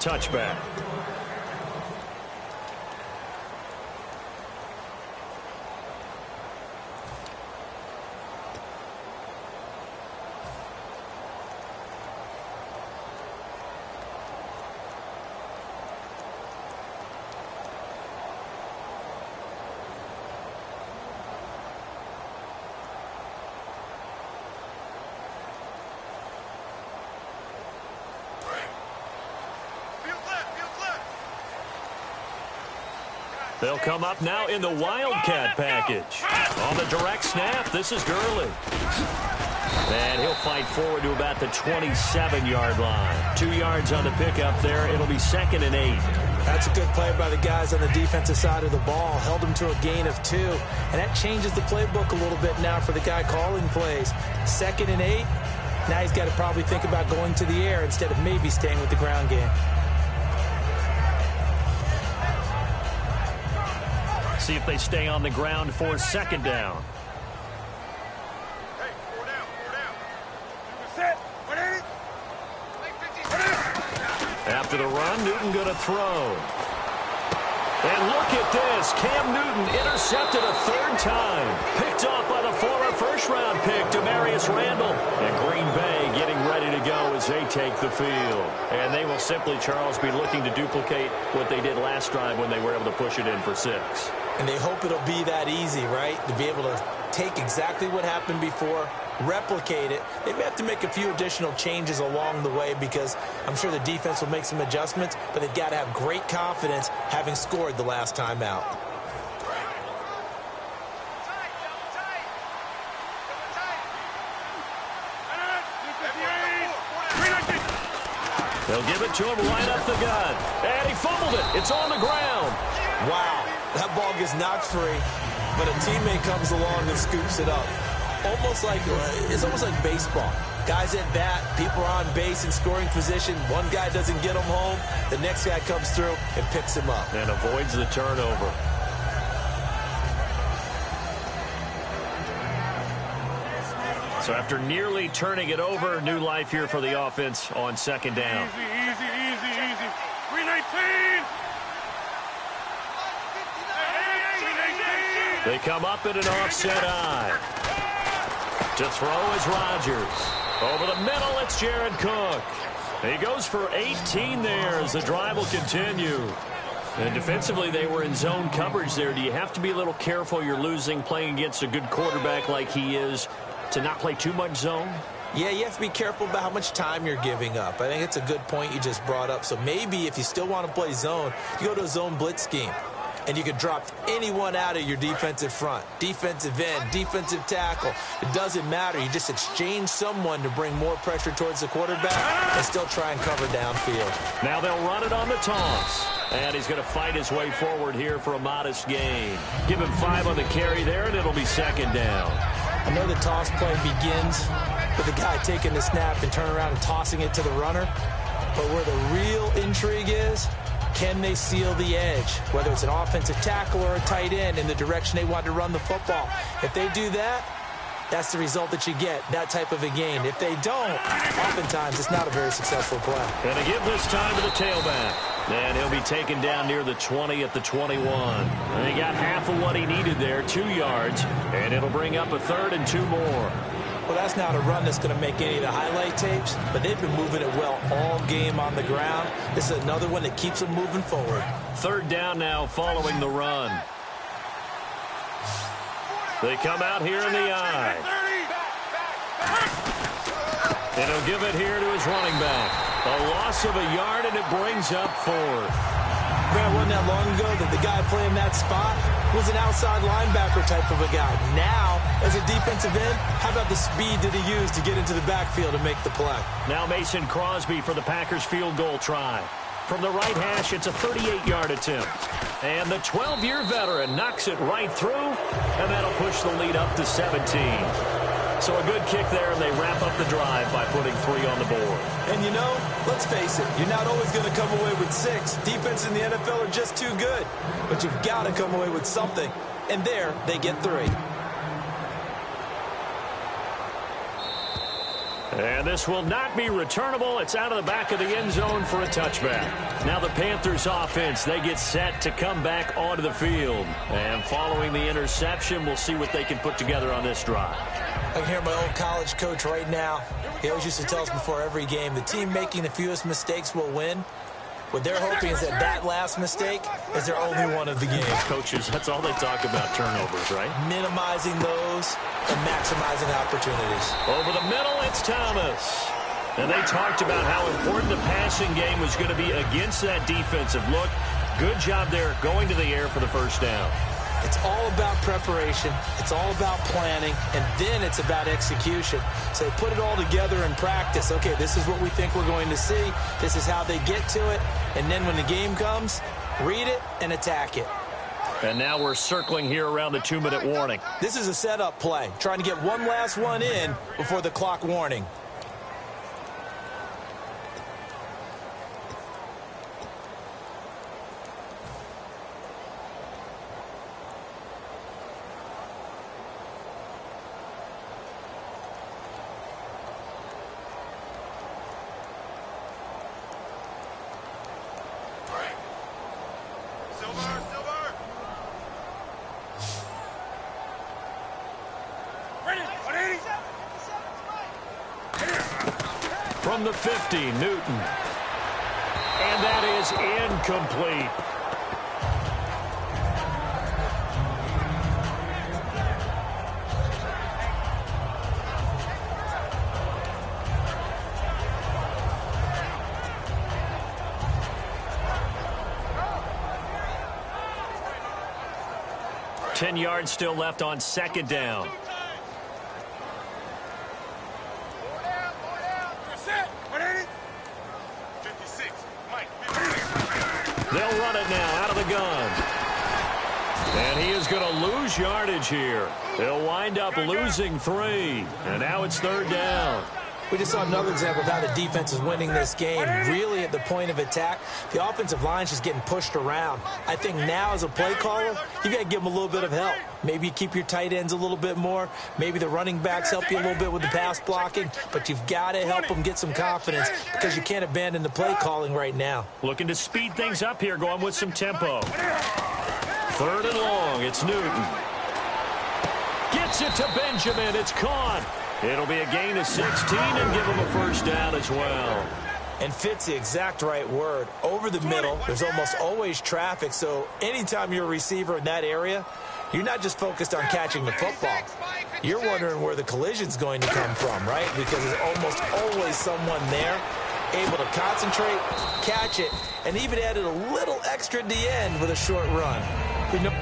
touchback. They'll come up now in the Wildcat package. On the direct snap, this is Gurley. And he'll fight forward to about the 27-yard line. 2 yards on the pickup there. It'll be 2nd and 8. That's a good play by the guys on the defensive side of the ball. Held them to a gain of 2. And that changes the playbook a little bit now for the guy calling plays. 2nd and 8. Now he's got to probably think about going to the air instead of maybe staying with the ground game. See if they stay on the ground for 2nd down. Hey, 4 down, 4 down. Set. 180. After the run, Newton going to throw. And look at this. Cam Newton intercepted a 3rd time. Picked off by the former first-round pick, Demarius Randall. And Green Bay getting ready to go as they take the field. And they will simply, Charles, be looking to duplicate what they did last drive when they were able to push it in for 6. And they hope it'll be that easy, right? To be able to take exactly what happened before, replicate it. They may have to make a few additional changes along the way because I'm sure the defense will make some adjustments, but they've got to have great confidence having scored the last time out. They'll give it to him right up the gut. And he fumbled it. It's on the ground. Wow, that ball gets knocked free, but a teammate comes along and scoops it up. It's almost like baseball. Guys at bat, people are on base in scoring position. One guy doesn't get him home. The next guy comes through and picks him up. And avoids the turnover. So after nearly turning it over, new life here for the offense on 2nd down. Easy. 319. They come up in an offset eye. To throw is Rodgers. Over the middle, it's Jared Cook. He goes for 18 there as the drive will continue. And defensively, they were in zone coverage there. Do you have to be a little careful? You're losing playing against a good quarterback like he is to not play too much zone? Yeah, you have to be careful about how much time you're giving up. I think it's a good point you just brought up. So maybe if you still want to play zone, you go to a zone blitz scheme. And you can drop anyone out of your defensive front. Defensive end, defensive tackle. It doesn't matter. You just exchange someone to bring more pressure towards the quarterback and still try and cover downfield. Now they'll run it on the toss. And he's going to fight his way forward here for a modest gain. Give him 5 on the carry there, and it'll be 2nd down. I know the toss play begins with the guy taking the snap and turning around and tossing it to the runner. But where the real intrigue is, can they seal the edge, whether it's an offensive tackle or a tight end in the direction they want to run the football? If they do that, that's the result that you get, that type of a gain. If they don't, oftentimes it's not a very successful play. Going to give this time to the tailback. And he'll be taken down near the 20 at the 21. And he got half of what he needed there, 2 yards. And it'll bring up a 3rd and 2 more. Well, that's not a run that's going to make any of the highlight tapes, but they've been moving it well all game on the ground. This is another one that keeps them moving forward. 3rd down now following the run. They come out here in the eye. And he'll give it here to his running back. A loss of a yard, and it brings up 4th. It wasn't that long ago that the guy playing that spot was an outside linebacker type of a guy. Now, as a defensive end, how about the speed that he used to get into the backfield and make the play? Now Mason Crosby for the Packers field goal try. From the right hash, it's a 38-yard attempt. And the 12-year veteran knocks it right through, and that'll push the lead up to 17. So a good kick there, and they wrap up the drive by putting 3 on the board. And you know, let's face it, you're not always going to come away with 6. Defense in the NFL are just too good. But you've got to come away with something. And there, they get 3. And this will not be returnable. It's out of the back of the end zone for a touchback. Now the Panthers offense, they get set to come back onto the field. And following the interception, we'll see what they can put together on this drive. I can hear my old college coach right now. He always used to tell us before every game, the team making the fewest mistakes will win. What they're hoping is that last mistake is their only one of the game. Coaches, that's all they talk about, turnovers, right? Minimizing those and maximizing opportunities. Over the middle, it's Thomas. And they talked about how important the passing game was going to be against that defensive look. Good job there going to the air for the first down. It's all about preparation. It's all about planning. And then it's about execution. So they put it all together in practice. Okay, this is what we think we're going to see. This is how they get to it. And then when the game comes, read it and attack it. And now we're circling here around the 2-minute warning. This is a setup play, trying to get one last one in before the clock warning. From the 50, Newton. And that is incomplete. Ten yards still left on second down. They'll run it now out of the gun. And he is going to lose yardage here. They'll wind up losing 3. And now it's third down. We just saw another example of how the defense is winning this game. Really at the point of attack, the offensive line's just getting pushed around. I think now as a play caller, you got to give them a little bit of help. Maybe you keep your tight ends a little bit more. Maybe the running backs help you a little bit with the pass blocking. But you've got to help them get some confidence because you can't abandon the play calling right now. Looking to speed things up here, going with some tempo. Third and long, it's Newton. Gets it to Benjamin, it's caught. It'll be a gain of 16 and give him a first down as well. And fits the exact right word. Over the middle, there's almost always traffic, so anytime you're a receiver in that area, you're not just focused on catching the football. You're wondering where the collision's going to come from, right? Because there's almost always someone there able to concentrate, catch it, and even added a little extra at the end with a short run. We know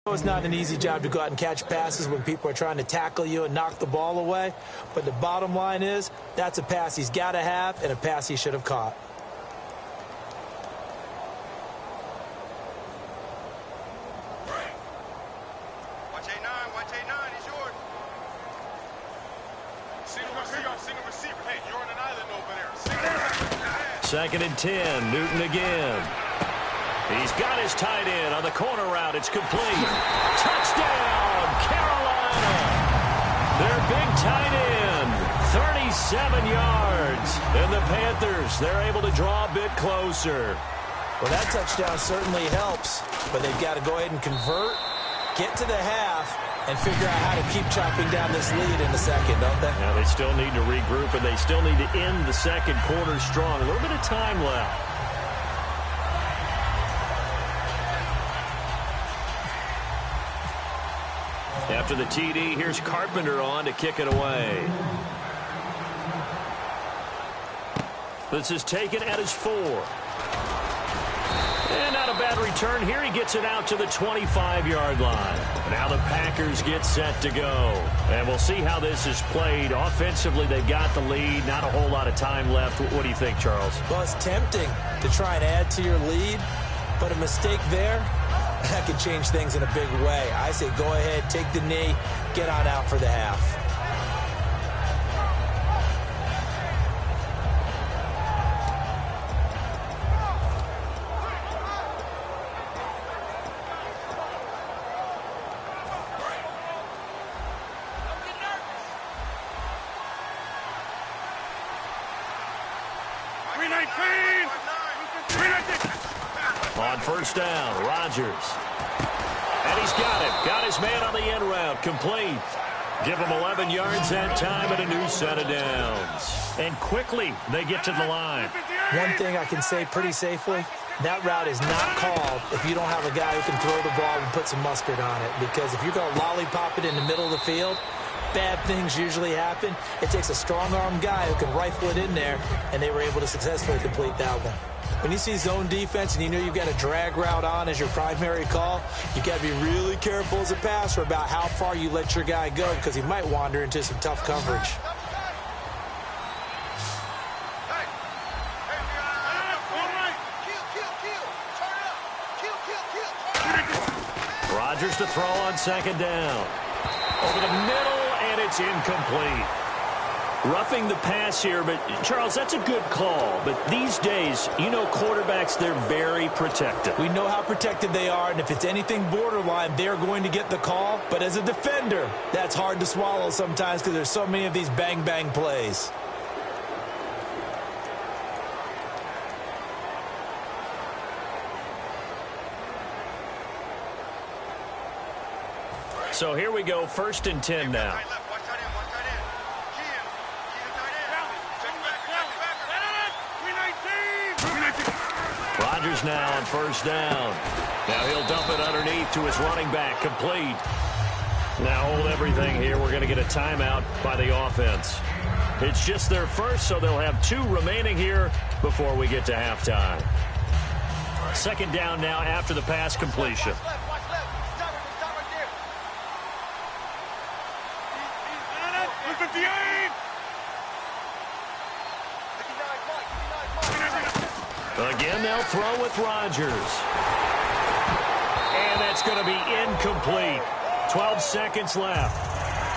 It's not an easy job to go out and catch passes when people are trying to tackle you and knock the ball away. But the bottom line is, that's a pass he's got to have and a pass he should have caught. Watch 8-9, watch 8-9, he's yours. Single receiver. Hey, you're on an island over there. Second and 10, Newton again. He's got his tight end on the corner route. It's complete. Touchdown, Carolina. Their big tight end, 37 yards. And the Panthers, they're able to draw a bit closer. Well, that touchdown certainly helps, but they've got to go ahead and convert, get to the half, and figure out how to keep chopping down this lead in the second, don't they? Now, they still need to regroup, and they still need to end the second quarter strong. A little bit of time left. After the TD, here's Carpenter on to kick it away. This is taken at his 4. And not a bad return here. He gets it out to the 25-yard line. Now the Packers get set to go. And we'll see how this is played. Offensively, they've got the lead. Not a whole lot of time left. What do you think, Charles? Well, it's tempting to try and add to your lead, but a mistake there, that could change things in a big way. I say go ahead, take the knee, get on out for the half. On first down, Rodgers. And he's got it. Got his man on the end route. Complete. Give him 11 yards that time and a new set of downs. And quickly, they get to the line. One thing I can say pretty safely, that route is not called if you don't have a guy who can throw the ball and put some mustard on it. Because if you're going to lollipop it in the middle of the field, bad things usually happen. It takes a strong-arm guy who can rifle it in there, and they were able to successfully complete that one. When you see zone defense and you know you've got a drag route on as your primary call, you've got to be really careful as a passer about how far you let your guy go because he might wander into some tough coverage. Rodgers to throw on second down. Over the middle, and it's incomplete. Roughing the pass here, but, Charles, that's a good call. But these days, you know quarterbacks, they're very protective. We know how protected they are, and if it's anything borderline, they're going to get the call. But as a defender, that's hard to swallow sometimes because there's so many of these bang-bang plays. So here we go, first and 10 now. Rodgers now on first down. Now he'll dump it underneath to his running back, complete. Now hold everything here. We're going to get a timeout by the offense. It's just their first, so they'll have 2 remaining here before we get to halftime. Second down now after the pass completion. Again, they'll throw with Rodgers. And that's going to be incomplete. 12 seconds left.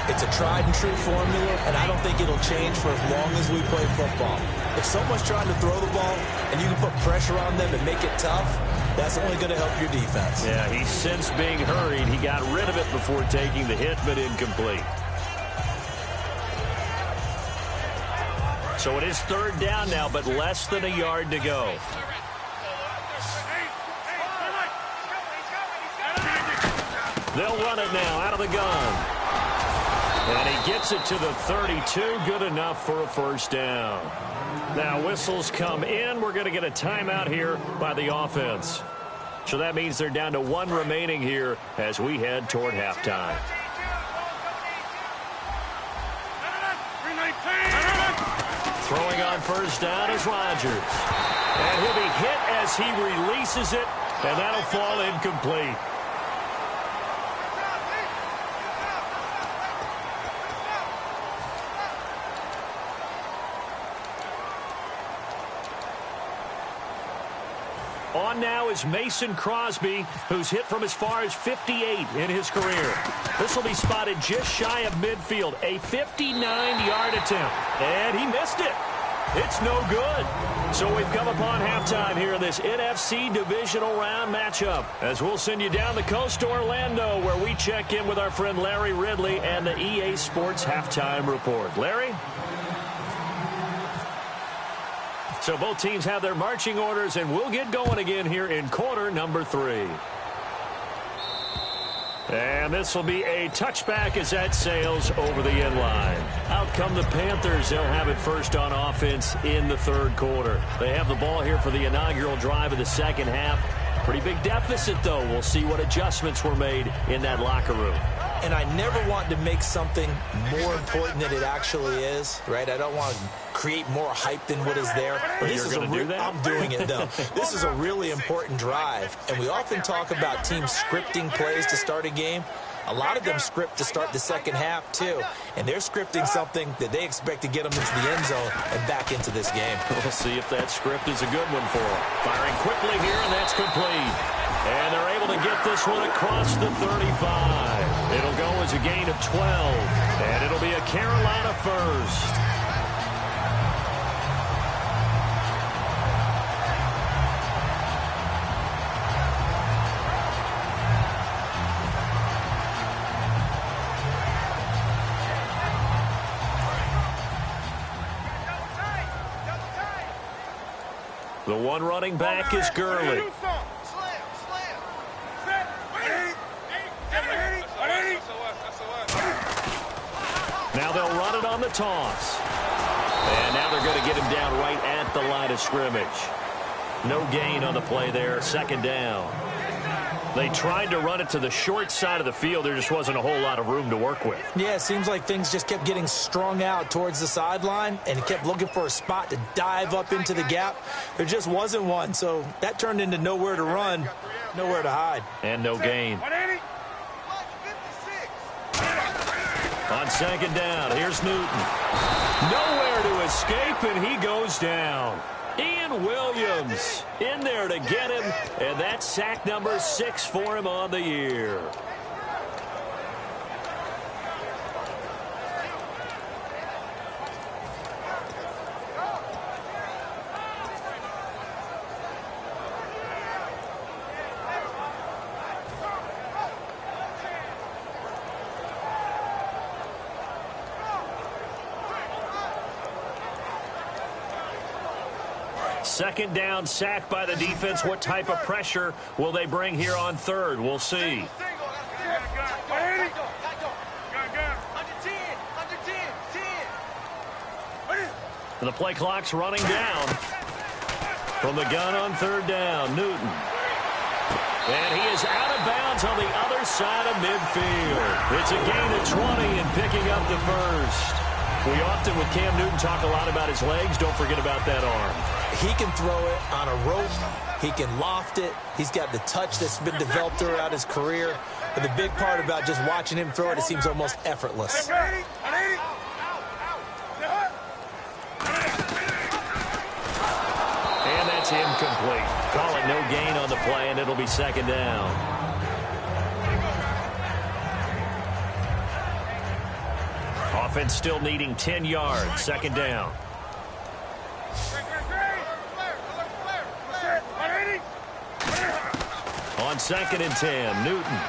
It's a tried-and-true formula, and I don't think it'll change for as long as we play football. If someone's trying to throw the ball and you can put pressure on them and make it tough, that's only going to help your defense. Yeah, he's since being hurried. He got rid of it before taking the hit, but incomplete. So it is third down now, but less than a yard to go. They'll run it now out of the gun. And he gets it to the 32. Good enough for a first down. Now whistles come in. We're going to get a timeout here by the offense. So that means they're down to 1 remaining here as we head toward halftime. Throwing on first down is Rodgers. And he'll be hit as he releases it, and that'll fall incomplete. On now is Mason Crosby, who's hit from as far as 58 in his career. This will be spotted just shy of midfield. A 59-yard attempt. And he missed it. It's no good. So we've come upon halftime here in this NFC divisional round matchup, as we'll send you down the coast to Orlando, where we check in with our friend Larry Ridley and the EA Sports Halftime Report. Larry? So both teams have their marching orders, and we'll get going again here in quarter number 3. And this will be a touchback as that sails over the end line. Out come the Panthers. They'll have it first on offense in the third quarter. They have the ball here for the inaugural drive of the second half. Pretty big deficit, though. We'll see what adjustments were made in that locker room. And I never want to make something more important than it actually is, right? I don't want to create more hype than what is there. But this is do that? I'm doing it, though. This is a really important drive. And we often talk about teams scripting plays to start a game. A lot of them script to start the second half, too. And they're scripting something that they expect to get them into the end zone and back into this game. We'll see if that script is a good one for them. Firing quickly here, and that's complete. And they're able to get this one across the 35. It'll go as a gain of 12. And it'll be a Carolina first. The one running back is Gurley. Now they'll run it on the toss. And now they're going to get him down right at the line of scrimmage. No gain on the play there. Second down. They tried to run it to the short side of the field. There just wasn't a whole lot of room to work with. Yeah, it seems like things just kept getting strung out towards the sideline, and he kept looking for a spot to dive up into the gap. There just wasn't one, so that turned into nowhere to run, nowhere to hide. And no gain. On second down, here's Newton. Nowhere to escape, and he goes down. Ian Williams in there to get him, and that's sack number 6 for him on the year. Second down, sack by the defense. What type of pressure will they bring here on third? We'll see. The play clock's running down. From the gun on third down, Newton. And he is out of bounds on the other side of midfield. It's a gain of 20 and picking up the first. We often, with Cam Newton, talk a lot about his legs. Don't forget about that arm. He can throw it on a rope. He can loft it. He's got the touch that's been developed throughout his career. But the big part about just watching him throw it, it seems almost effortless. And that's incomplete. Call it no gain on the play, and it'll be second down. Offense still needing 10 yards. Second down. On second and 10, Newton.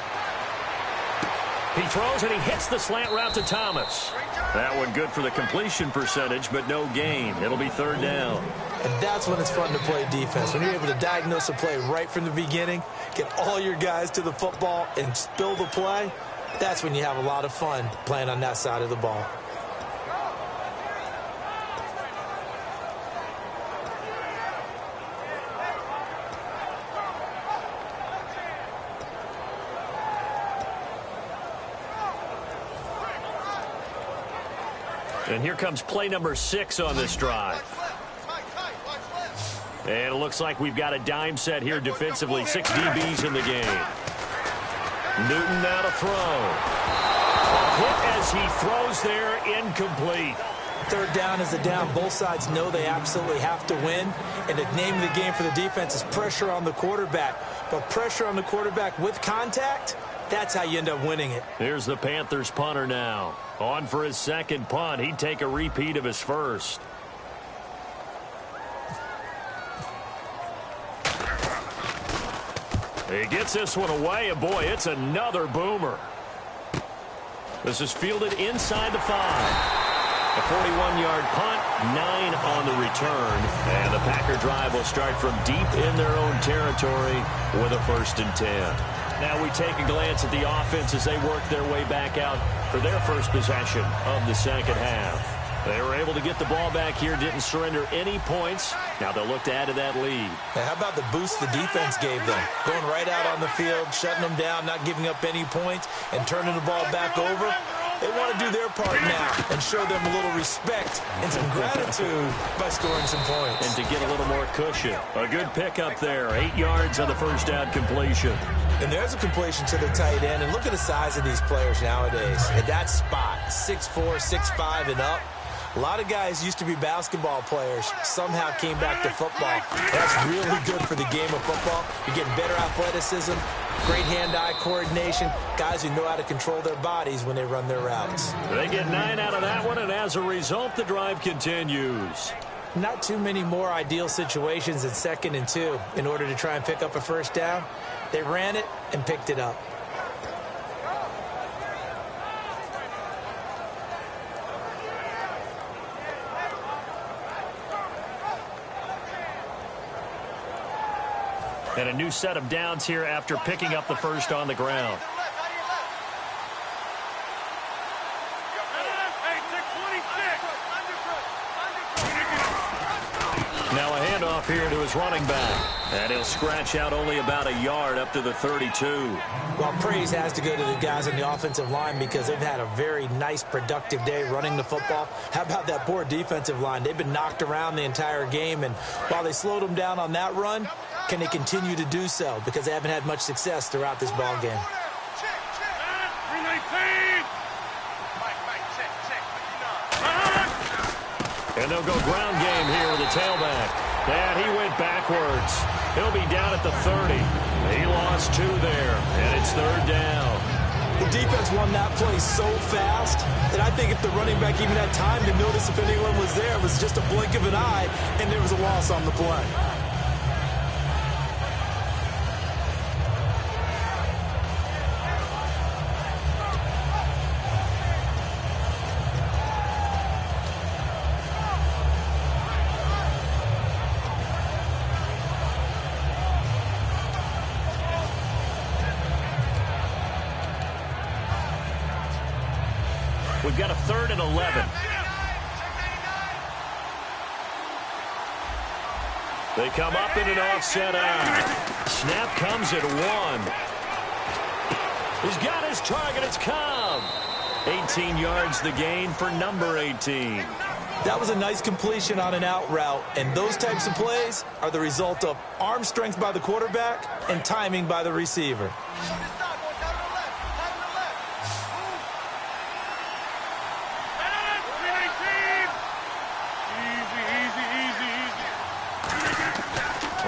He throws and he hits the slant route to Thomas. That one good for the completion percentage, but no gain. It'll be third down. And that's when it's fun to play defense. When you're able to diagnose a play right from the beginning, get all your guys to the football and spill the play, that's when you have a lot of fun playing on that side of the ball. And here comes play number 6 on this drive. And it looks like we've got a dime set here defensively. 6 DBs in the game. Newton now to throw. A hit as he throws there, incomplete. Third down is the down. Both sides know they absolutely have to win. And the name of the game for the defense is pressure on the quarterback. But pressure on the quarterback with contact, that's how you end up winning it. Here's the Panthers punter now. On for his second punt. He'd take a repeat of his first. He gets this one away, and boy, it's another boomer. This is fielded inside the 5. A 41-yard punt, 9 on the return. And the Packer drive will start from deep in their own territory with a 1st and 10. Now we take a glance at the offense as they work their way back out for their first possession of the second half. They were able to get the ball back here, didn't surrender any points. Now they'll look to add to that lead. Now how about the boost the defense gave them? Going right out on the field, shutting them down, not giving up any points, and turning the ball back over. They want to do their part now and show them a little respect and some gratitude by scoring some points. And to get a little more cushion. A good pickup there. 8 yards on the first down completion. And there's a completion to the tight end. And look at the size of these players nowadays. At that spot, 6'4", 6'5", and up. A lot of guys used to be basketball players, somehow came back to football. That's really good for the game of football. You're getting better athleticism, great hand-eye coordination, guys who know how to control their bodies when they run their routes. They get 9 out of that one, and as a result, the drive continues. Not too many more ideal situations in 2nd and 2 in order to try and pick up a first down. They ran it and picked it up. And a new set of downs here after picking up the first on the ground. Now a handoff here to his running back. And he'll scratch out only about a yard up to the 32. Well, praise has to go to the guys on the offensive line because they've had a very nice, productive day running the football. How about that poor defensive line? They've been knocked around the entire game, and while they slowed them down on that run, can they continue to do so? Because they haven't had much success throughout this ball game. And they'll go ground game here with the tailback. And he went backwards. He'll be down at the 30. He lost 2 there, and it's 3rd down. The defense won that play so fast that I think if the running back even had time to notice if anyone was there, it was just a blink of an eye, and there was a loss on the play. We've got a 3rd and 11. They come up in an offset eye. Snap comes at 1. He's got his target. It's Cobb. 18 yards the gain for number 18. That was a nice completion on an out route, and those types of plays are the result of arm strength by the quarterback and timing by the receiver.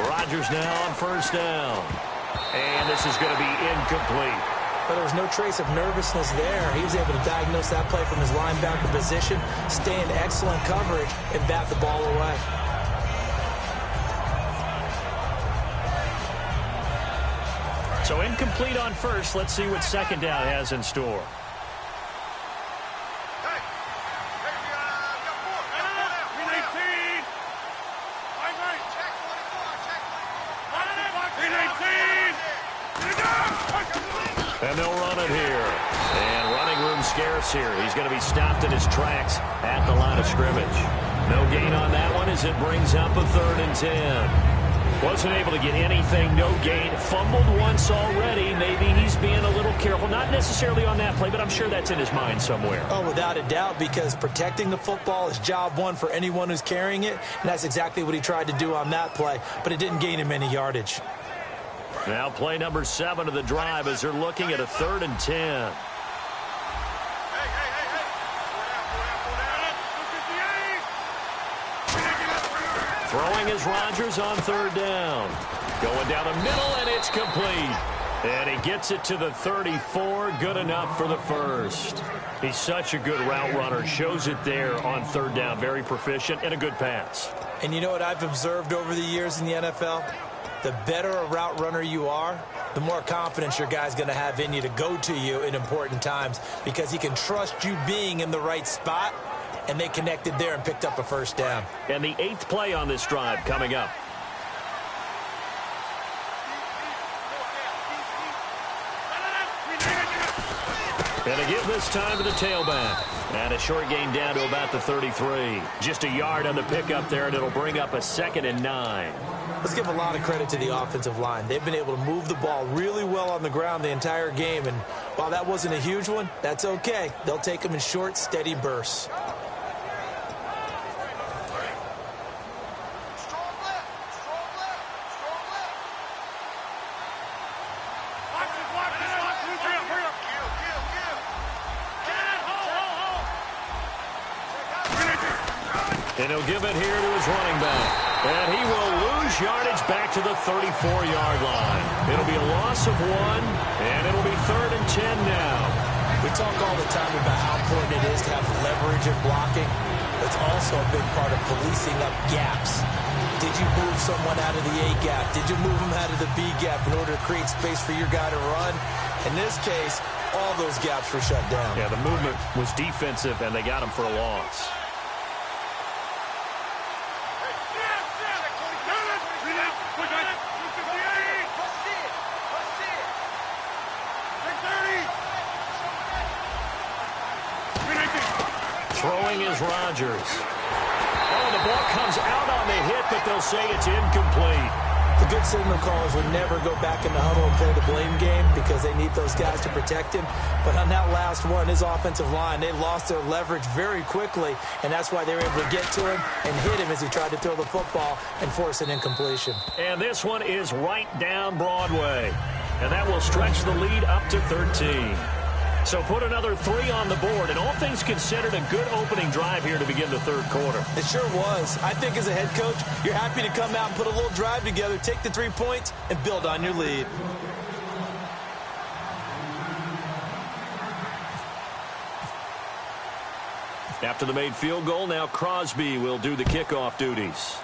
Rodgers now on first down. And this is going to be incomplete. But there was no trace of nervousness there. He was able to diagnose that play from his linebacker position, stay in excellent coverage, and bat the ball away. So incomplete on first. Let's see what second down has in store. And they'll run it here. And running room scarce here. He's going to be stopped in his tracks at the line of scrimmage. No gain on that one as it brings up a 3rd and 10. Wasn't able to get anything, no gain. Fumbled once already. Maybe he's being a little careful. Not necessarily on that play, but I'm sure that's in his mind somewhere. Oh, without a doubt, because protecting the football is job one for anyone who's carrying it. And that's exactly what he tried to do on that play, but it didn't gain him any yardage. Now play number 7 of the drive as they're looking at a 3rd and 10. Throwing is Rodgers on third down. Going down the middle, and it's complete. And he gets it to the 34. Good enough for the first. He's such a good route runner. Shows it there on third down. Very proficient and a good pass. And you know what I've observed over the years in the NFL? The better a route runner you are, the more confidence your guy's going to have in you to go to you in important times because he can trust you being in the right spot, and they connected there and picked up a first down. And the 8th play on this drive coming up. And they give this time to the tailback. And a short gain down to about the 33. Just a yard on the pickup there, and it'll bring up a 2nd and 9. Let's give a lot of credit to the offensive line. They've been able to move the ball really well on the ground the entire game. And while that wasn't a huge one, that's okay. They'll take them in short, steady bursts. And he'll give it here to his running back. And he will lose yardage back to the 34-yard line. It'll be a loss of 1, and it'll be 3rd and 10 now. We talk all the time about how important it is to have leverage in blocking. It's also a big part of policing up gaps. Did you move someone out of the A gap? Did you move them out of the B gap in order to create space for your guy to run? In this case, all those gaps were shut down. Yeah, the movement was defensive, and they got him for a loss. Throwing is Rodgers. Oh, the ball comes out on the hit, but they'll say it's incomplete. The good signal callers would never go back in the huddle and play the blame game because they need those guys to protect him. But on that last one, his offensive line, they lost their leverage very quickly, and that's why they were able to get to him and hit him as he tried to throw the football and force an incompletion. And this one is right down Broadway. And that will stretch the lead up to 13. So put another 3 on the board, and all things considered, a good opening drive here to begin the third quarter. It sure was. I think as a head coach, you're happy to come out and put a little drive together, take the 3 points, and build on your lead. After the made field goal, now Crosby will do the kickoff duties.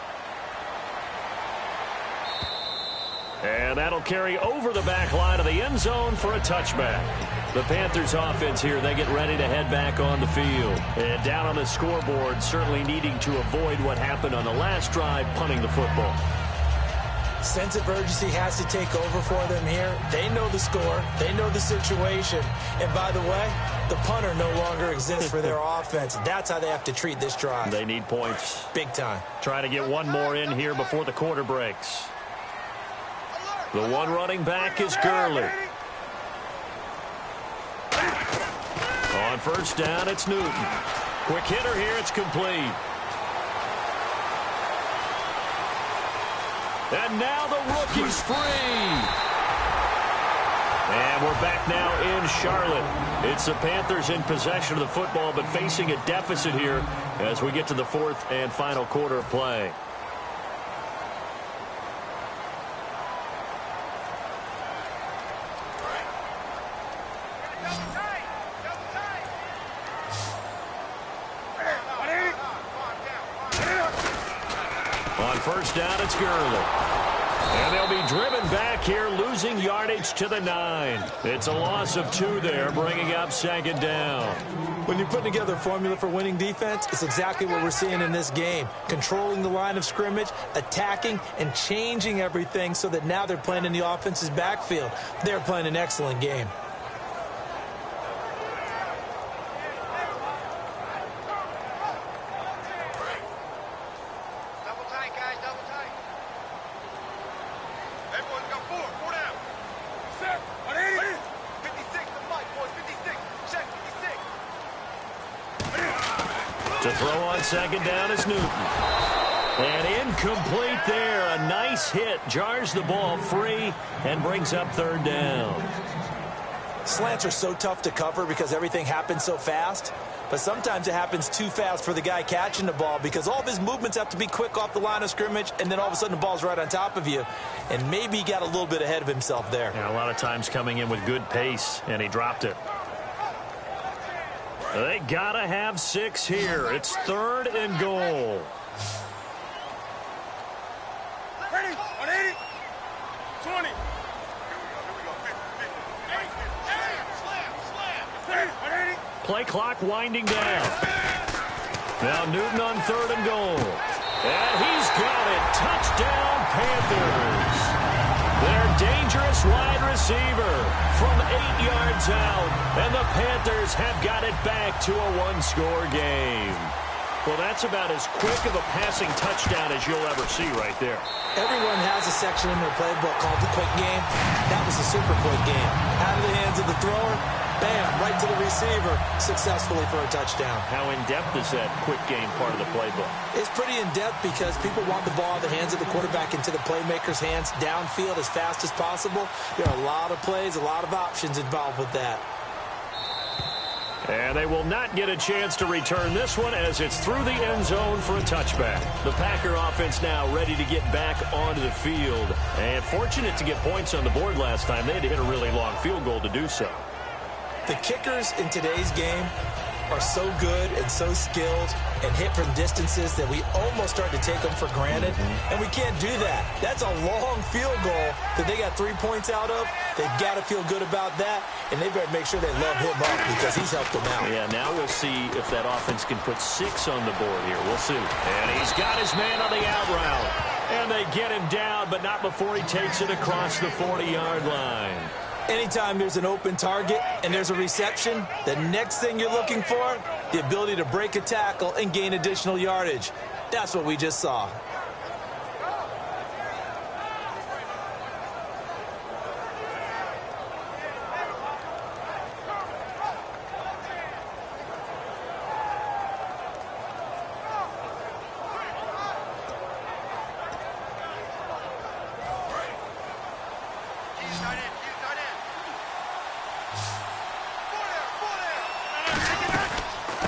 And that'll carry over the back line of the end zone for a touchback. The Panthers offense here, they get ready to head back on the field. And down on the scoreboard, certainly needing to avoid what happened on the last drive, punting the football. Sense of urgency has to take over for them here. They know the score. They know the situation. And by the way, the punter no longer exists for their offense. That's how they have to treat this drive. They need points. Big time. Trying to get one more in here before the quarter breaks. The one running back is Gurley. On first down, it's Newton. Quick hitter here, it's complete. And now the rookie's free. And we're back now in Charlotte. It's the Panthers in possession of the football, but facing a deficit here as we get to the 4th and final quarter of play. On first down, it's Gurley. And they'll be driven back here, losing yardage to the 9. It's a loss of 2 there, bringing up 2nd down. When you put together a formula for winning defense, it's exactly what we're seeing in this game. Controlling the line of scrimmage, attacking, and changing everything so that now they're playing in the offense's backfield. They're playing an excellent game. To throw on 2nd down is Newton. And incomplete there. A nice hit. Jars the ball free and brings up 3rd down. Slants are so tough to cover because everything happens so fast. But sometimes it happens too fast for the guy catching the ball because all of his movements have to be quick off the line of scrimmage, and then all of a sudden the ball's right on top of you. And maybe he got a little bit ahead of himself there. Yeah, a lot of times coming in with good pace, and he dropped it. They got to have 6 here. It's 3rd and goal. Ready? 180. 20. Here we go. 50. 180. Play clock winding down. Now Newton on 3rd and goal. And he's got it. Touchdown, Panthers. Their dangerous wide receiver from 8 yards out. And the Panthers have got it back to a 1-score game. Well, that's about as quick of a passing touchdown as you'll ever see right there. Everyone has a section in their playbook called the quick game. That was a super quick game. Out of the hands of the thrower, bam, right to the receiver, successfully for a touchdown. How in-depth is that quick game part of the playbook? It's pretty in-depth because people want the ball in the hands of the quarterback into the playmaker's hands downfield as fast as possible. There are a lot of plays, a lot of options involved with that. And they will not get a chance to return this one as it's through the end zone for a touchback. The Packer offense now ready to get back onto the field. And fortunate to get points on the board last time. They had to hit a really long field goal to do so. The kickers in today's game are so good and so skilled and hit from distances that we almost start to take them for granted. And we can't do that. That's a long field goal that they got 3 points out of. They've got to feel good about that, and they better make sure they love him up because he's helped them out. Yeah, now we'll see if that offense can put 6 on the board here. We'll see. And he's got his man on the out route. And they get him down, but not before he takes it across the 40-yard line. Anytime there's an open target and there's a reception, the next thing you're looking for, the ability to break a tackle and gain additional yardage. That's what we just saw.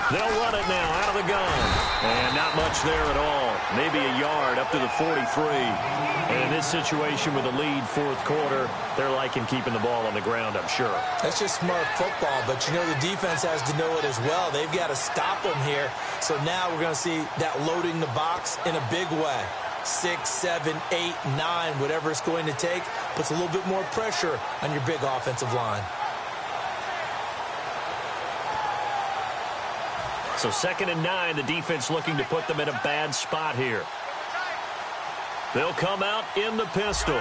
They'll run it now out of the gun. And not much there at all. Maybe a yard up to the 43. And in this situation with a lead 4th quarter, they're liking keeping the ball on the ground, I'm sure. That's just smart football, but you know the defense has to know it as well. They've got to stop them here. So now we're going to see that loading the box in a big way. 6, 7, 8, 9, whatever it's going to take, puts a little bit more pressure on your big offensive line. So 2nd and 9, the defense looking to put them in a bad spot here. They'll come out in the pistol.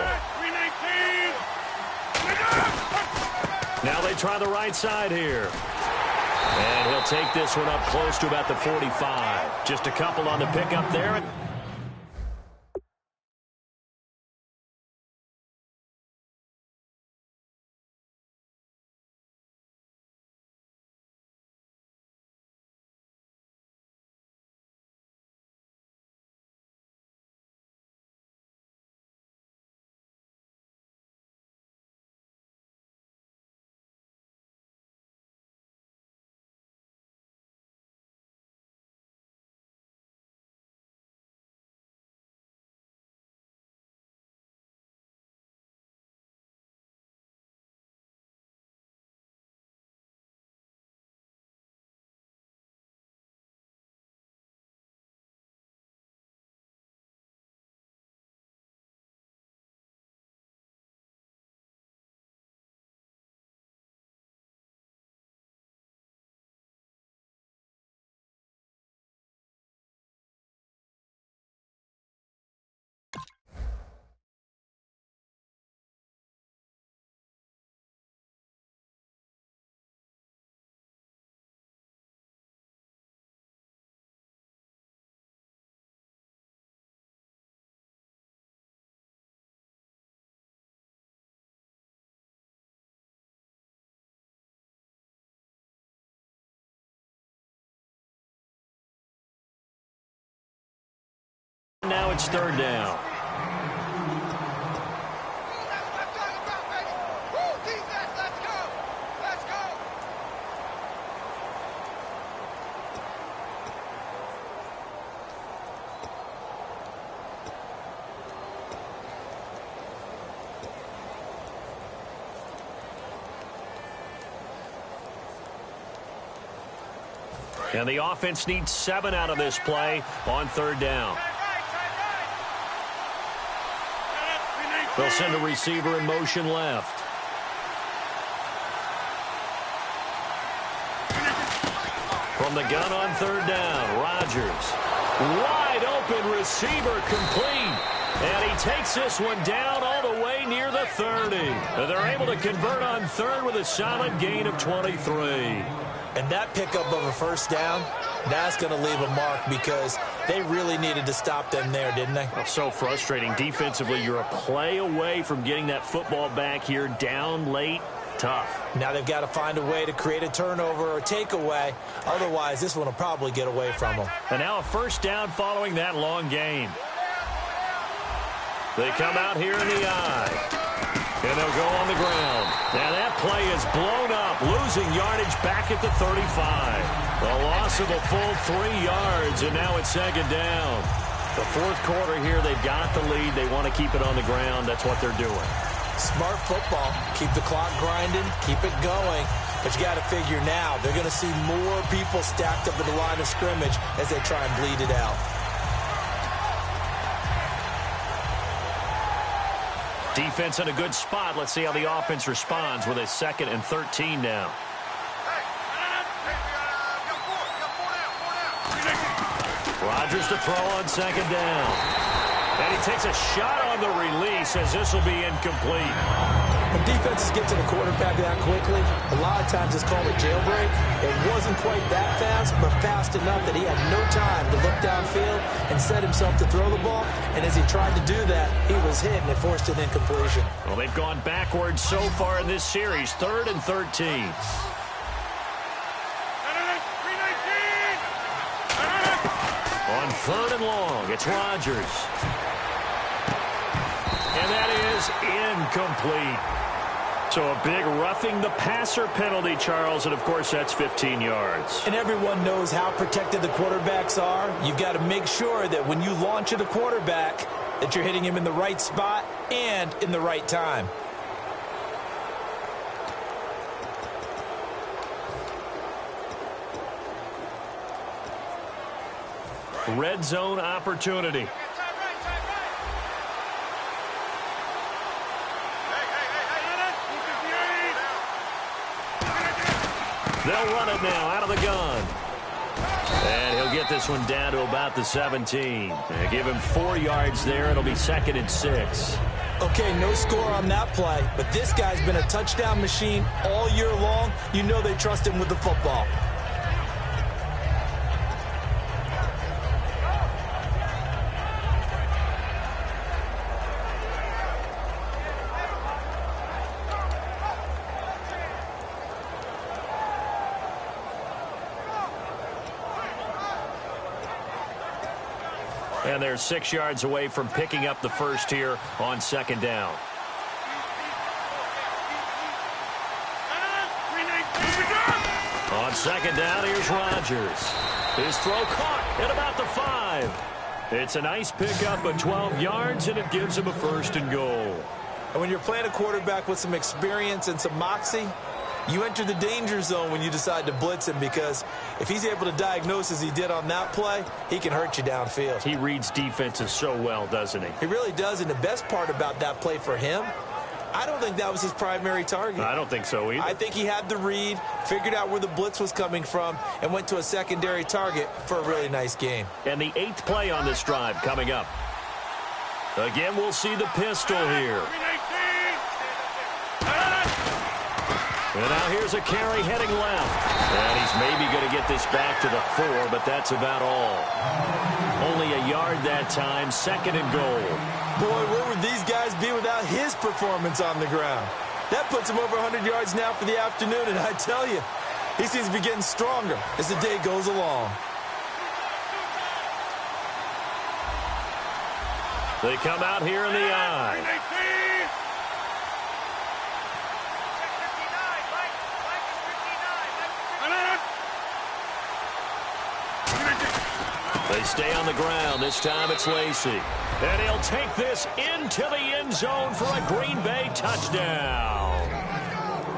Now they try the right side here. And he'll take this one up close to about the 45. Just a couple on the pickup there. Now it's 3rd down. And the offense needs 7 out of this play on 3rd down. They'll send a receiver in motion left. From the gun on 3rd down, Rodgers. Wide open receiver complete. And he takes this one down all the way near the 30. And they're able to convert on 3rd with a solid gain of 23. And that pickup of a 1st down, that's going to leave a mark because they really needed to stop them there, didn't they? Oh, so frustrating. Defensively, you're a play away from getting that football back here down late. Tough. Now they've got to find a way to create a turnover or takeaway. Otherwise, this one will probably get away from them. And now a 1st down following that long gain. They come out here in the eye. And they'll go on the ground. Now that play is blown up, losing yardage back at the 35. A loss of a full 3 yards, and now it's 2nd down. The 4th quarter here, they've got the lead. They want to keep it on the ground. That's what they're doing. Smart football. Keep the clock grinding. Keep it going. But you got to figure now, they're going to see more people stacked up at the line of scrimmage as they try and bleed it out. Defense in a good spot. Let's see how the offense responds with a 2nd and 13 now. Rodgers to throw on 2nd down. And he takes a shot on the release as this will be incomplete. When defenses get to the quarterback that quickly, a lot of times it's called a jailbreak. It wasn't quite that fast, but fast enough that he had no time to look downfield and set himself to throw the ball. And as he tried to do that, he was hit and it forced an incompletion. Well, they've gone backwards so far in this series, 3rd and 13. On 3rd and long, it's Rodgers. And that is incomplete. So a big roughing the passer penalty, Charles, and of course that's 15 yards. And everyone knows how protected the quarterbacks are. You've got to make sure that when you launch at a quarterback that you're hitting him in the right spot and in the right time. Red zone opportunity. They'll run it now out of the gun. And he'll get this one down to about the 17. They give him 4 yards there. It'll be 2nd and 6. Okay, no score on that play, but this guy's been a touchdown machine all year long. You know they trust him with the football. And they're 6 yards away from picking up the first here on 2nd down. On 2nd down, here's Rodgers. His throw caught at about the 5. It's a nice pickup of 12 yards, and it gives him a 1st and goal. And when you're playing a quarterback with some experience and some moxie, you enter the danger zone when you decide to blitz him, because if he's able to diagnose as he did on that play, he can hurt you downfield. He reads defenses so well, doesn't he? He really does, and the best part about that play for him, I don't think that was his primary target. I don't think so either. I think he had the read, figured out where the blitz was coming from, and went to a secondary target for a really nice game. And the 8th play on this drive coming up. Again, we'll see the pistol here. And now here's a carry heading left. And he's maybe going to get this back to the 4, but that's about all. Only a yard that time, 2nd and goal. Boy, where would these guys be without his performance on the ground? That puts him over 100 yards now for the afternoon, and I tell you, he seems to be getting stronger as the day goes along. They come out here in the eye. They stay on the ground. This time it's Lacy. And he'll take this into the end zone for a Green Bay touchdown.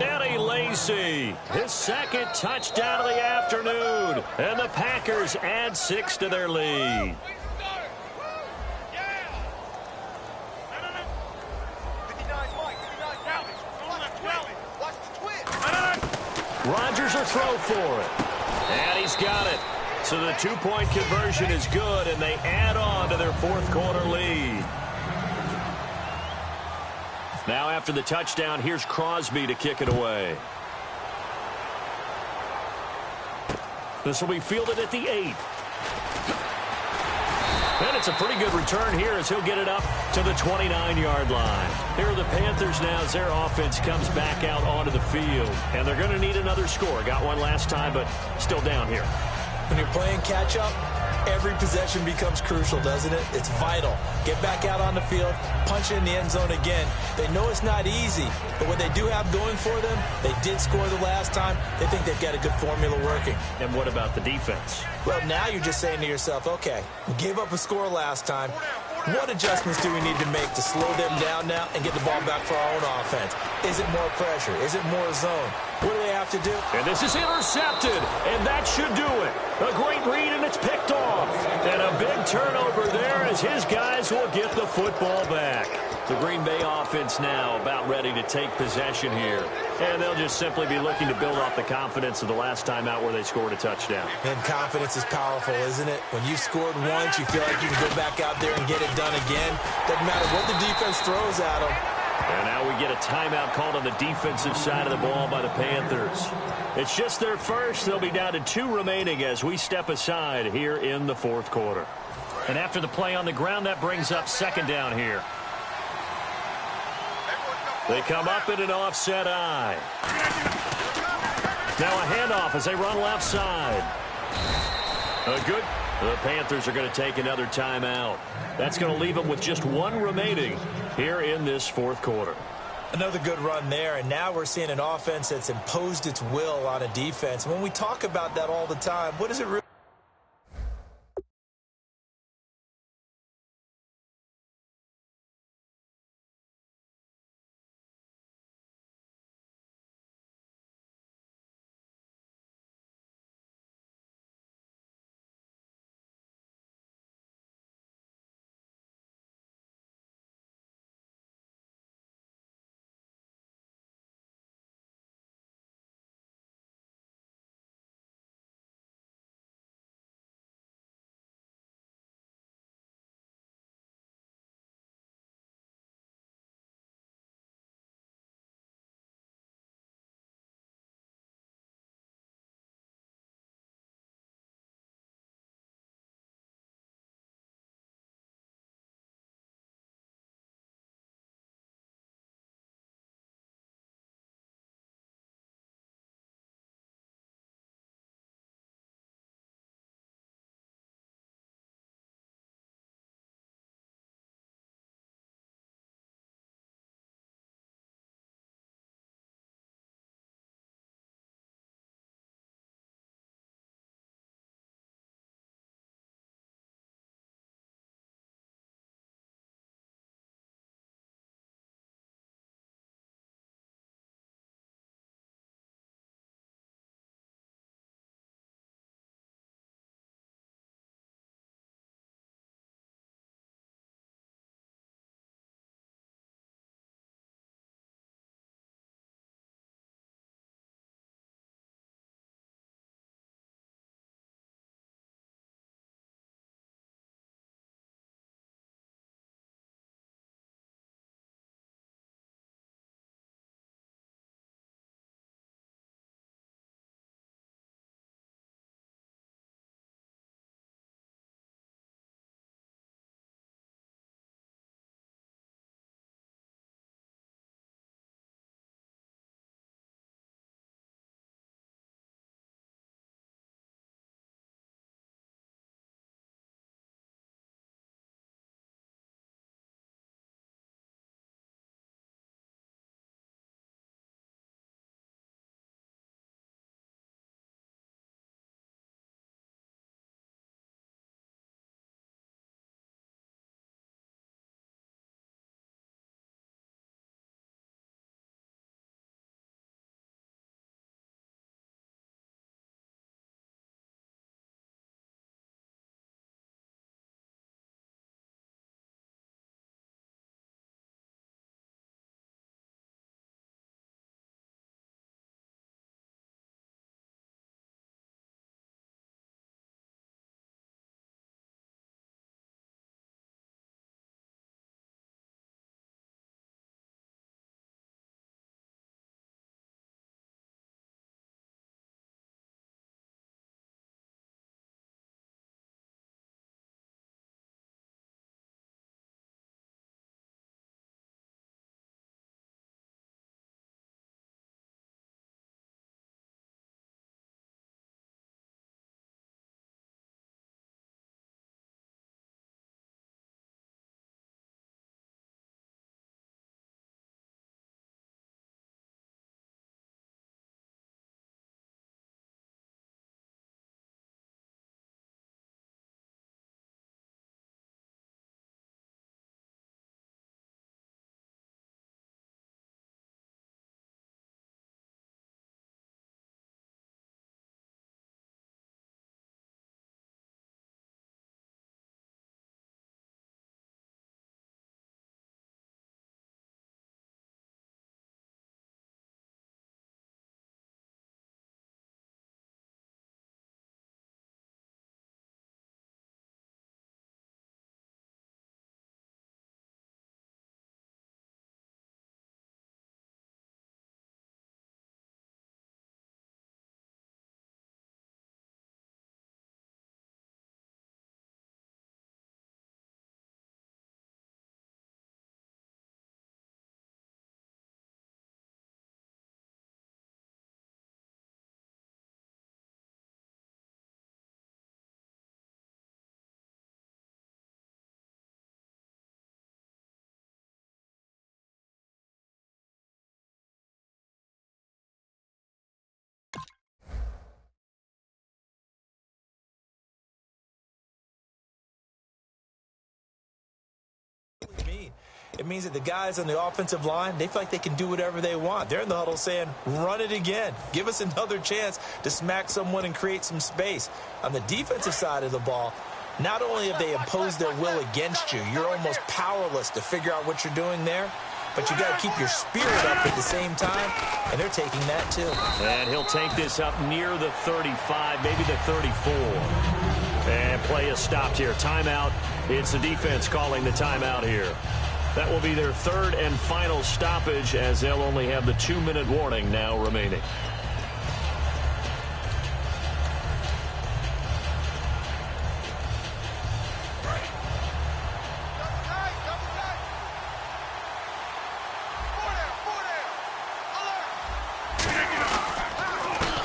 And he Lacy, his second touchdown of the afternoon. And the Packers add 6 to their lead. Rodgers will throw for it. And he's got it. So the two-point conversion is good, and they add on to their fourth quarter lead. Now after the touchdown, here's Crosby to kick it away. This will be fielded at the 8. And it's a pretty good return here as he'll get it up to the 29-yard line. Here are the Panthers now as their offense comes back out onto the field. And they're going to need another score. Got one last time, but still down here. When you're playing catch-up, every possession becomes crucial, doesn't it? It's vital. Get back out on the field, punch in the end zone again. They know it's not easy, but what they do have going for them, they did score the last time. They think they've got a good formula working. And what about the defense? Well, now you're just saying to yourself, okay, we gave up a score last time. What adjustments do we need to make to slow them down now and get the ball back for our own offense? Is it more pressure? Is it more zone? What do they have to do? And this is intercepted, and that should do it. A great read, and it's picked off. And a big turnover there as his guys will get the football back. The Green Bay offense now about ready to take possession here. And they'll just simply be looking to build off the confidence of the last time out where they scored a touchdown. And confidence is powerful, isn't it? When you've scored once, you feel like you can go back out there and get it done again. Doesn't matter what the defense throws at them. And now we get a timeout called on the defensive side of the ball by the Panthers. It's just their first. They'll be down to 2 remaining as we step aside here in the fourth quarter. And after the play on the ground, that brings up second down here. They come up in an offset eye. Now a handoff as they run left side. The Panthers are going to take another timeout. That's going to leave them with just 1 remaining here in this fourth quarter. Another good run there, and now we're seeing an offense that's imposed its will on a defense. When we talk about that all the time, what does it really It means that the guys on the offensive line, they feel like they can do whatever they want. They're in the huddle saying, run it again. Give us another chance to smack someone and create some space. On the defensive side of the ball, not only have they imposed their will against you, you're almost powerless to figure out what you're doing there, but you got to keep your spirit up at the same time, and they're taking that too. And he'll take this up near the 35, maybe the 34. And play is stopped here. Timeout. It's the defense calling the timeout here. That will be their third and final stoppage, as they'll only have the 2-minute warning now remaining.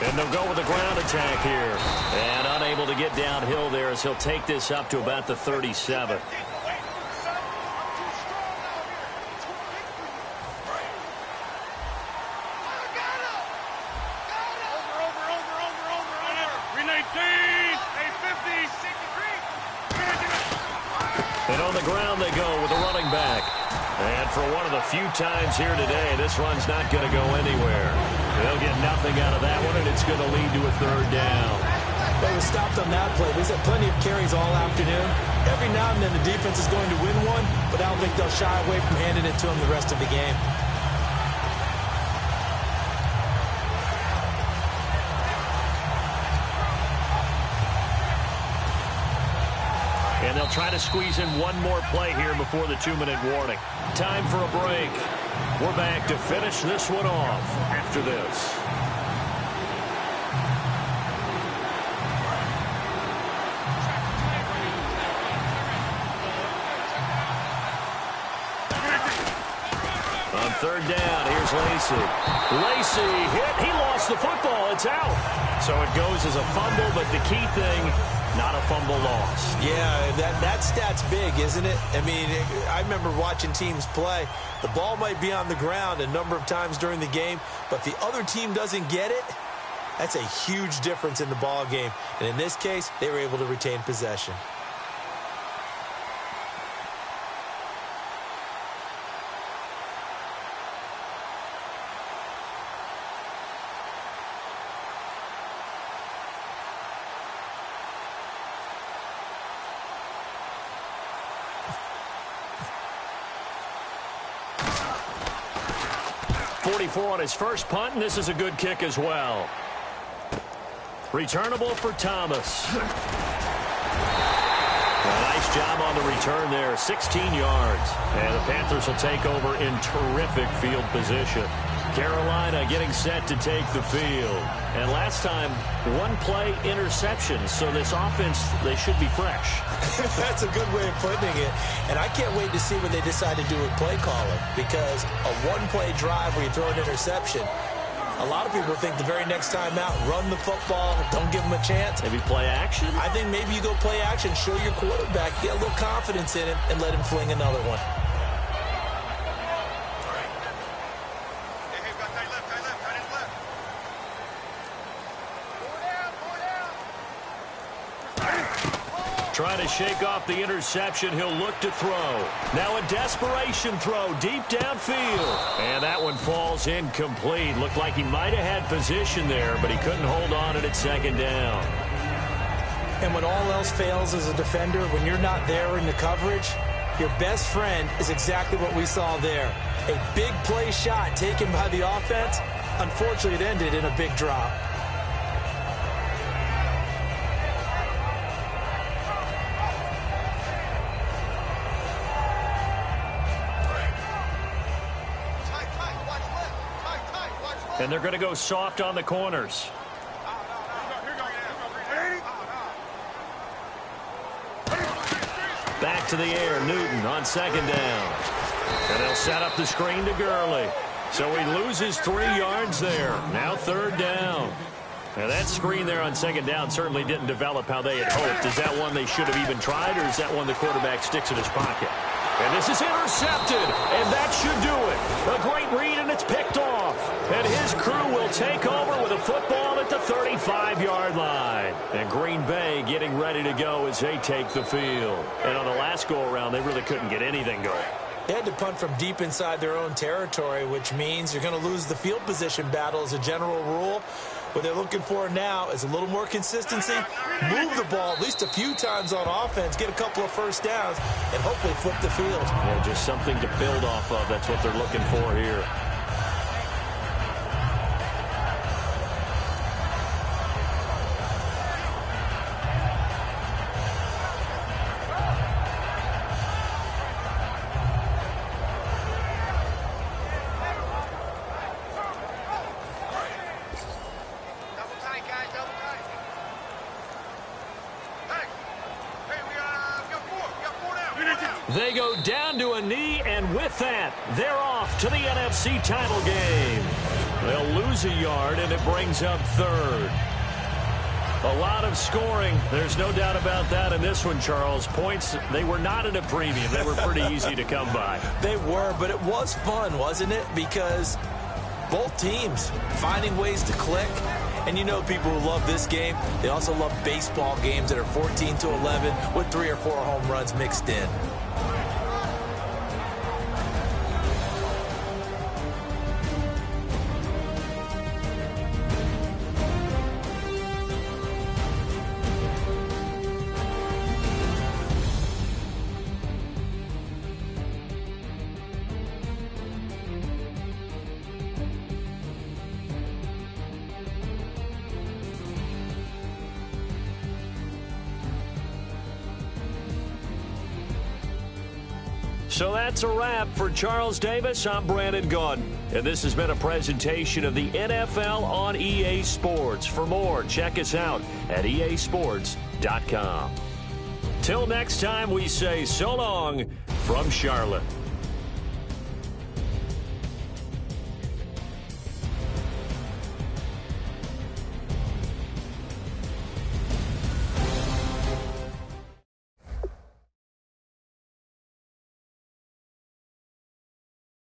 And they'll go with the ground attack here. And unable to get downhill there as he'll take this up to about the 37. And on the ground they go with the running back. And for one of the few times here today, this run's not going to go anywhere. They'll get nothing out of that one, and it's going to lead to a third down. They were stopped on that play. We've had plenty of carries all afternoon. Every now and then the defense is going to win one, but I don't think they'll shy away from handing it to them the rest of the game. And they'll try to squeeze in one more play here before the 2-minute warning. Time for a break. We're back to finish this one off after this. On third down, here's Lacey. Lacey hit. He lost the football. It's out. So it goes as a fumble, but the key thing, not a fumble loss. Yeah, that stat's big, isn't it? I mean, I remember watching teams play. The ball might be on the ground a number of times during the game, but the other team doesn't get it. That's a huge difference in the ball game. And in this case, they were able to retain possession. On his first punt, and this is a good kick as well. Returnable for Thomas. A nice job on the return there, 16 yards. And the Panthers will take over in terrific field position. Carolina getting set to take the field. And last time, one play interception. So this offense, they should be fresh. That's a good way of putting it. And I can't wait to see what they decide to do with play calling. Because a one-play drive where you throw an interception, a lot of people think the very next time out, run the football, don't give them a chance. Maybe play action? I think maybe you go play action, show your quarterback, get a little confidence in him, and let him fling another one. Trying to shake off the interception. He'll look to throw. Now a desperation throw deep downfield. And that one falls incomplete. Looked like he might have had position there, but he couldn't hold on at second down. And when all else fails as a defender, when you're not there in the coverage, your best friend is exactly what we saw there. A big play shot taken by the offense. Unfortunately, it ended in a big drop. And they're going to go soft on the corners. Back to the air, Newton on second down. And they'll set up the screen to Gurley. So he loses 3 yards there. Now third down. Now that screen there on second down certainly didn't develop how they had hoped. Is that one they should have even tried, or is that one the quarterback sticks in his pocket? And this is intercepted, and that should do it. A great read, and it's picked off. And his crew will take over with a football at the 35-yard line. And Green Bay getting ready to go as they take the field. And on the last go-around, they really couldn't get anything going. They had to punt from deep inside their own territory, which means you're going to lose the field position battle as a general rule. What they're looking for now is a little more consistency, move the ball at least a few times on offense, get a couple of first downs, and hopefully flip the field. Yeah, just something to build off of. That's what they're looking for here. They go down to a knee, and with that, they're off to the NFC title game. They'll lose a yard, and it brings up third. A lot of scoring. There's no doubt about that in this one, Charles. Points, they were not at a premium. They were pretty easy to come by. They were, but it was fun, wasn't it? Because both teams finding ways to click. And you know people who love this game, they also love baseball games that are 14-11 with 3 or 4 home runs mixed in. So that's a wrap for Charles Davis. I'm Brandon Gaudin, and this has been a presentation of the NFL on EA Sports. For more, check us out at easports.com. Till next time, we say so long from Charlotte.